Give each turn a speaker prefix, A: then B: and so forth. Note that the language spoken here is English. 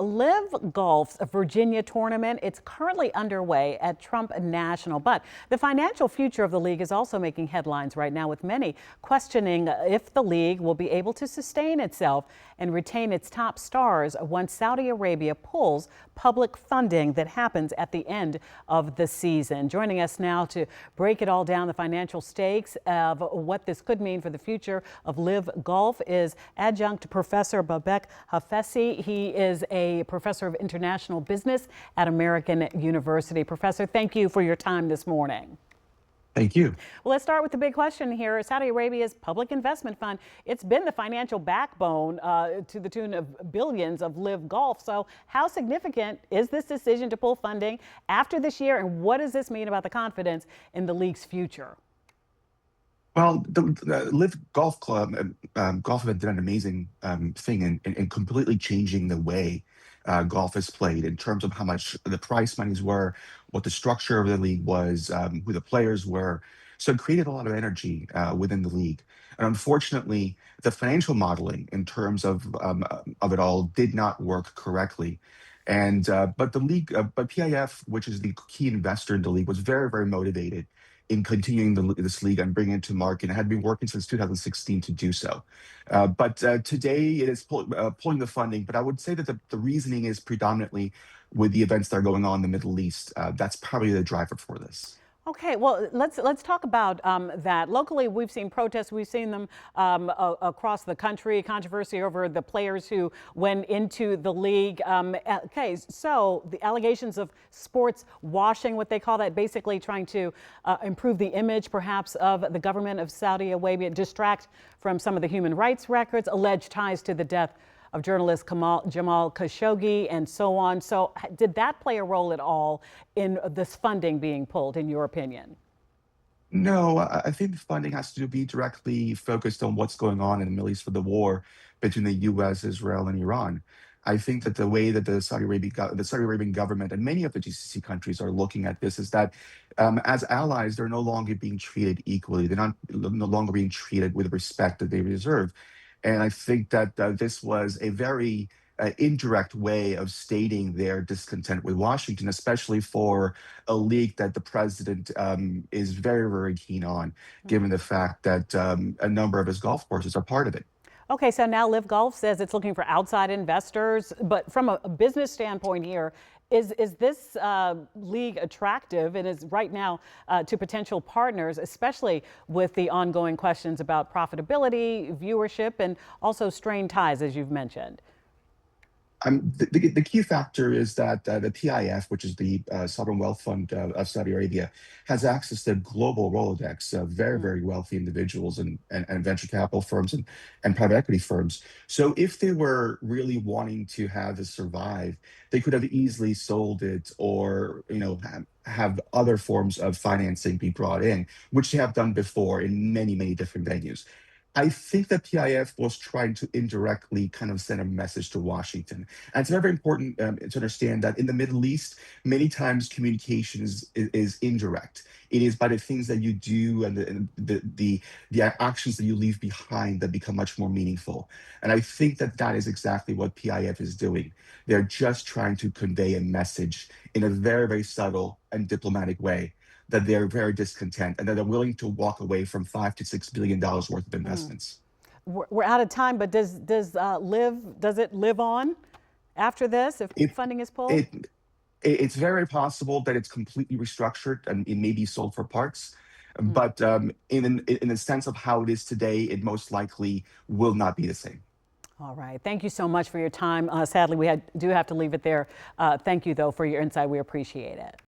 A: LIV Golf's Virginia tournament, it's currently underway at Trump National, but the financial future of the league is also making headlines right now, with many questioning if the league will be able to sustain itself and retain its top stars once Saudi Arabia pulls public funding that happens at the end of the season. Joining us now to break it all down, the financial stakes of what this could mean for the future of LIV Golf, is adjunct professor Babak Hafesi. He is a professor of international business at American University. Professor, thank you for your time this morning.
B: Thank you.
A: Well, let's start with the big question here. Saudi Arabia's public investment fund, it's been the financial backbone to the tune of billions of LIV Golf. So how significant is this decision to pull funding after this year, and what does this mean about the confidence in the league's future?
B: Well, the LIV Golf Club, golf event did an amazing thing in completely changing the way golf is played in terms of how much the prize monies were, what the structure of the league was, who the players were. So it created a lot of energy within the league. And unfortunately, the financial modeling in terms of it all did not work correctly. And but the league, but PIF, which is the key investor in the league, was very, very motivated in continuing this league and bringing it to market, and had been working since 2016 to do so. But today it is pulling the funding. But I would say that the reasoning is predominantly with the events that are going on in the Middle East. That's probably the driver for this.
A: Okay, well, let's talk about that. Locally, we've seen protests. We've seen them across the country, controversy over the players who went into the league. Okay, so the allegations of sports washing, what they call that, basically trying to improve the image, perhaps, of the government of Saudi Arabia, distract from some of the human rights records, alleged ties to the death of journalist Jamal Khashoggi, and so on. So did that play a role at all in this funding being pulled, in your opinion?
B: No, I think the funding has to be directly focused on what's going on in the Middle East for the war between the U.S., Israel, and Iran. I think that the way that the Saudi Arabian government and many of the GCC countries are looking at this is that as allies, they're no longer being treated equally. They're no longer being treated with the respect that they deserve. And I think that this was a very indirect way of stating their discontent with Washington, especially for a league that the president is very, very keen on, given the fact that a number of his golf courses are part of it.
A: Okay, so now LIV Golf says it's looking for outside investors, but from a business standpoint here, is this league attractive, and is right now to potential partners, especially with the ongoing questions about profitability, viewership, and also strained ties, as you've mentioned?
B: The key factor is that the PIF, which is the sovereign wealth fund of Saudi Arabia, has access to global Rolodex of very, very wealthy individuals and venture capital firms and private equity firms. So if they were really wanting to have this survive, they could have easily sold it, or have other forms of financing be brought in, which they have done before in many, many different venues. I think that PIF was trying to indirectly kind of send a message to Washington. And it's very important to understand that in the Middle East, many times communication is indirect. It is by the things that you do and the actions that you leave behind that become much more meaningful. And I think that that is exactly what PIF is doing. They're just trying to convey a message in a very, very subtle and diplomatic way, that they're very discontent and that they're willing to walk away from $5 to $6 billion worth of investments.
A: We're out of time, but does it live on after this if funding is pulled?
B: It's very possible that it's completely restructured and it may be sold for parts. But in the sense of how it is today, it most likely will not be the same.
A: All right. Thank you so much for your time. Sadly, do have to leave it there. Thank you, though, for your insight. We appreciate it.